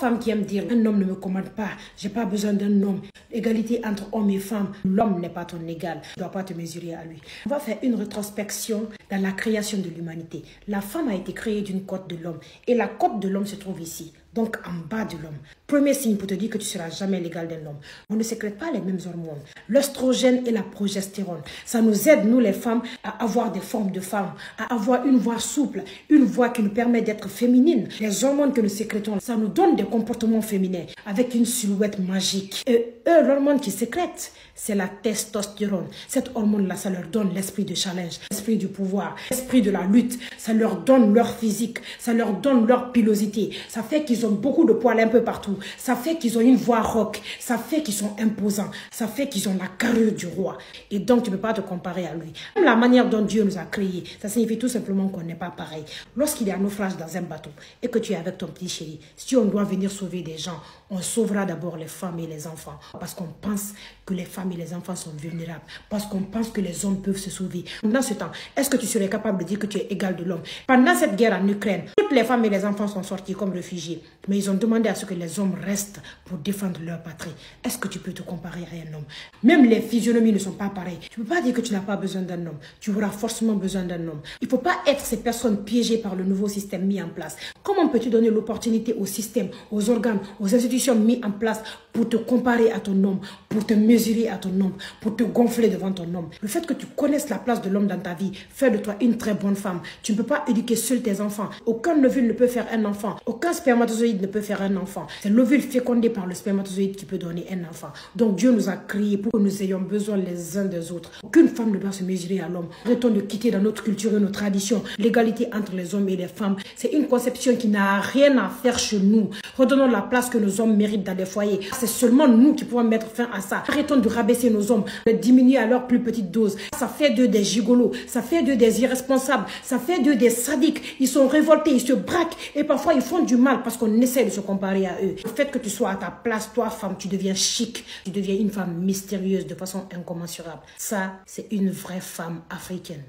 femme qui aime dire un homme ne me commande pas, j'ai pas besoin d'un homme. Égalité entre hommes et femmes, l'homme n'est pas ton égal, tu ne dois pas te mesurer à lui. On va faire une rétrospection dans la création de l'humanité. La femme a été créée d'une côte de l'homme et la côte de l'homme se trouve ici. Donc en bas de l'homme. Premier signe pour te dire que tu ne seras jamais l'égal d'un homme. On ne sécrète pas les mêmes hormones. L'œstrogène et la progestérone. Ça nous aide, nous les femmes, à avoir des formes de femmes, à avoir une voix souple, une voix qui nous permet d'être féminine. Les hormones que nous sécrétons, ça nous donne des comportements féminins avec une silhouette magique. Et eux, l'hormone qui sécrète, c'est la testostérone. Cette hormone-là, ça leur donne l'esprit de challenge, l'esprit du pouvoir, l'esprit de la lutte. Ça leur donne leur physique, ça leur donne leur pilosité. Ça fait qu'ils ont beaucoup de poils un peu partout. Ça fait qu'ils ont une voix rauque. Ça fait qu'ils sont imposants. Ça fait qu'ils ont la carrure du roi. Et donc, tu ne peux pas te comparer à lui. Même la manière dont Dieu nous a créés, ça signifie tout simplement qu'on n'est pas pareil. Lorsqu'il y a un naufrage dans un bateau et que tu es avec ton petit chéri, si on doit venir sauver des gens, on sauvera d'abord les femmes et les enfants. Parce qu'on pense que les femmes et les enfants sont vulnérables. Parce qu'on pense que les hommes peuvent se sauver. Dans ce temps, est-ce que tu serais capable de dire que tu es égal de l'homme? Pendant cette guerre en Ukraine, toutes les femmes et les enfants sont sortis comme réfugiés. Mais ils ont demandé à ce que les hommes restent pour défendre leur patrie. Est-ce que tu peux te comparer à un homme? Même les physionomies ne sont pas pareilles. Tu ne peux pas dire que tu n'as pas besoin d'un homme. Tu auras forcément besoin d'un homme. Il ne faut pas être ces personnes piégées par le nouveau système mis en place. Comment peux-tu donner l'opportunité au système, aux organes, aux institutions mis en place pour te comparer à ton homme, pour te mesurer à ton homme, pour te gonfler devant ton homme? Le fait que tu connaisses la place de l'homme dans ta vie fait de toi une très bonne femme. Tu ne peux pas éduquer seul tes enfants. Aucun ovule ne peut faire un enfant. Aucun spermatozoïde ne peut faire un enfant. C'est l'ovule fécondé par le spermatozoïde qui peut donner un enfant. Donc Dieu nous a créés pour que nous ayons besoin les uns des autres. Aucune femme ne doit se mesurer à l'homme. Arrêtons de quitter dans notre culture et nos traditions l'égalité entre les hommes et les femmes. C'est une conception qui n'a rien à faire chez nous. Redonnons la place que nos hommes méritent dans les foyers. C'est seulement nous qui pouvons mettre fin à ça. Arrêtons de rabaisser nos hommes, de diminuer à leur plus petite dose. Ça fait d'eux des gigolos, ça fait d'eux des irresponsables, ça fait d'eux des sadiques. Ils sont révoltés, ils se braquent et parfois ils font du mal parce qu'on essaie de se comparer à eux. Le fait que tu sois à ta place, toi femme, tu deviens chic, tu deviens une femme mystérieuse de façon incommensurable. Ça, c'est une vraie femme africaine.